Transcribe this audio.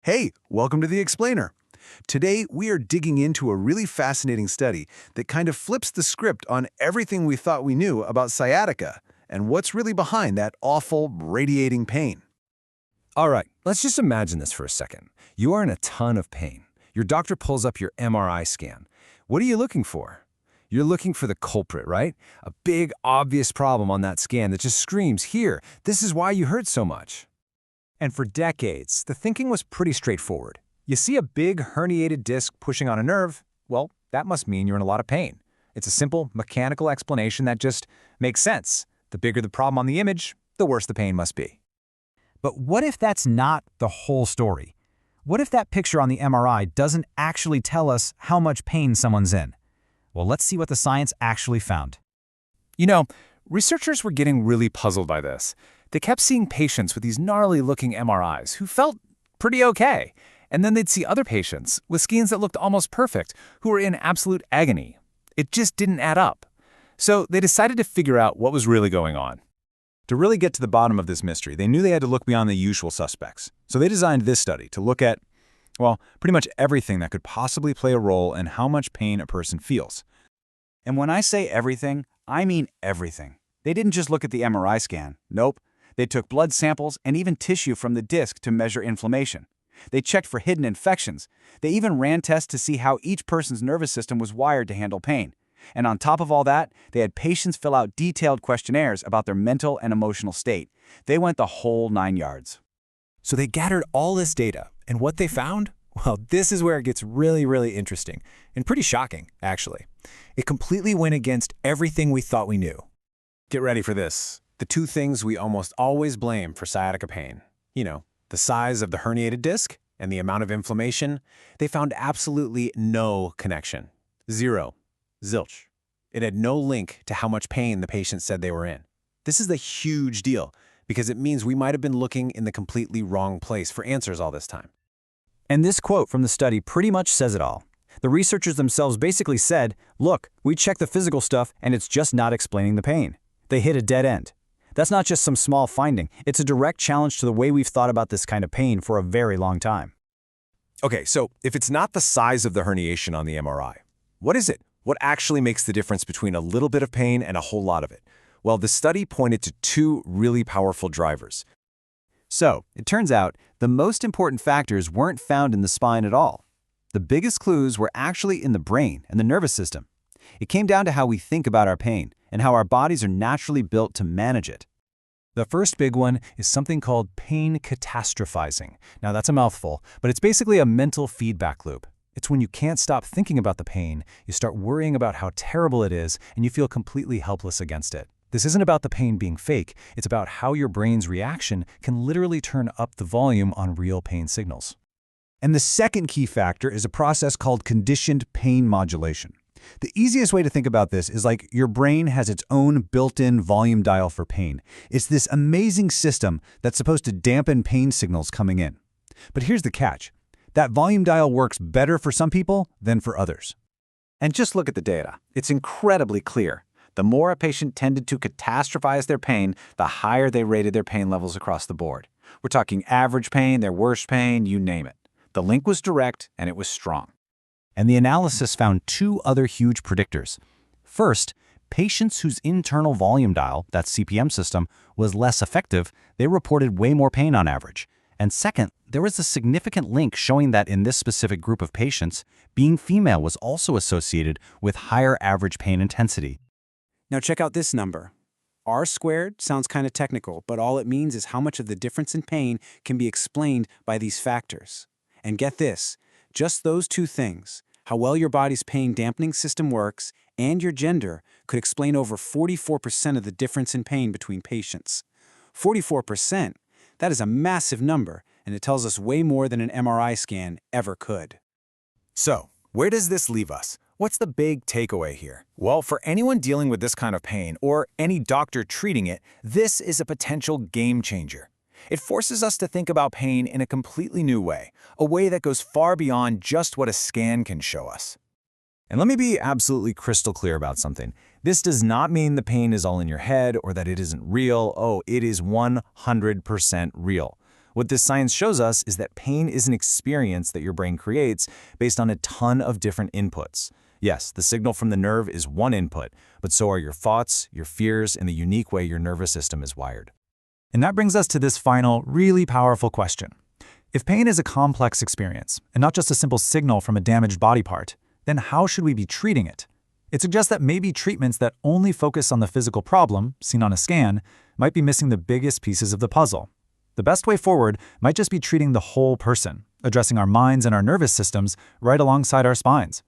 Hey, welcome to The Explainer. Today, we are digging into a really fascinating study that kind of flips the script on everything we thought we knew about sciatica and what's really behind that awful, radiating pain. All right, let's just imagine this for a second. You are in a ton of pain. Your doctor pulls up your MRI scan. What are you looking for? You're looking for the culprit, right? A big, obvious problem on that scan that just screams, here, this is why you hurt so much. And for decades, the thinking was pretty straightforward. You see a big herniated disc pushing on a nerve, well, that must mean you're in a lot of pain. It's a simple, mechanical explanation that just makes sense. The bigger the problem on the image, the worse the pain must be. But what if that's not the whole story? What if that picture on the MRI doesn't actually tell us how much pain someone's in? Well, let's see what the science actually found. You know, researchers were getting really puzzled by this. They kept seeing patients with these gnarly-looking MRIs who felt pretty okay, and then they'd see other patients with scans that looked almost perfect who were in absolute agony. It just didn't add up. So they decided to figure out what was really going on. To really get to the bottom of this mystery, they knew they had to look beyond the usual suspects. So they designed this study to look at, well, pretty much everything that could possibly play a role in how much pain a person feels. And when I say everything, I mean everything. They didn't just look at the MRI scan. Nope. They took blood samples and even tissue from the disc to measure inflammation. They checked for hidden infections. They even ran tests to see how each person's nervous system was wired to handle pain. And on top of all that, they had patients fill out detailed questionnaires about their mental and emotional state. They went the whole 9 yards. So they gathered all this data, and what they found? Well, this is where it gets really interesting, and pretty shocking, actually. It completely went against everything we thought we knew. Get ready for this. The two things we almost always blame for sciatica pain. You know, the size of the herniated disc and the amount of inflammation. They found absolutely no connection. Zero. Zilch. It had no link to how much pain the patient said they were in. This is a huge deal because it means we might have been looking in the completely wrong place for answers all this time. And this quote from the study pretty much says it all. The researchers themselves basically said, look, we checked the physical stuff and it's just not explaining the pain. They hit a dead end. That's not just some small finding. It's a direct challenge to the way we've thought about this kind of pain for a very long time. Okay, so if it's not the size of the herniation on the MRI, what is it? What actually makes the difference between a little bit of pain and a whole lot of it? Well, the study pointed to two really powerful drivers. So, it turns out the most important factors weren't found in the spine at all. The biggest clues were actually in the brain and the nervous system. It came down to how we think about our pain and how our bodies are naturally built to manage it. The first big one is something called pain catastrophizing. Now that's a mouthful, but it's basically a mental feedback loop. It's when you can't stop thinking about the pain, you start worrying about how terrible it is, and you feel completely helpless against it. This isn't about the pain being fake, it's about how your brain's reaction can literally turn up the volume on real pain signals. And the second key factor is a process called conditioned pain modulation. The easiest way to think about this is like your brain has its own built-in volume dial for pain. It's this amazing system that's supposed to dampen pain signals coming in. But here's the catch. That volume dial works better for some people than for others. And just look at the data. It's incredibly clear. The more a patient tended to catastrophize their pain, the higher they rated their pain levels across the board. We're talking average pain, their worst pain, you name it. The link was direct and it was strong. And the analysis found two other huge predictors. First, patients whose internal volume dial, that CPM system, was less effective, they reported way more pain on average. And second, there was a significant link showing that in this specific group of patients, being female was also associated with higher average pain intensity. Now check out this number. R squared sounds kind of technical, but all it means is how much of the difference in pain can be explained by these factors. And get this, just those two things, how well your body's pain dampening system works and your gender, could explain over 44% of the difference in pain between patients. 44%? That is a massive number, and it tells us way more than an MRI scan ever could. So, where does this leave us? What's the big takeaway here? Well, for anyone dealing with this kind of pain, or any doctor treating it, this is a potential game changer. It forces us to think about pain in a completely new way, a way that goes far beyond just what a scan can show us. And let me be absolutely crystal clear about something. This does not mean the pain is all in your head or that it isn't real. Oh, it is 100% real. What this science shows us is that pain is an experience that your brain creates based on a ton of different inputs. Yes, the signal from the nerve is one input, but so are your thoughts, your fears, and the unique way your nervous system is wired. And that brings us to this final, really powerful question. If pain is a complex experience, and not just a simple signal from a damaged body part, then how should we be treating it? It suggests that maybe treatments that only focus on the physical problem, seen on a scan, might be missing the biggest pieces of the puzzle. The best way forward might just be treating the whole person, addressing our minds and our nervous systems right alongside our spines.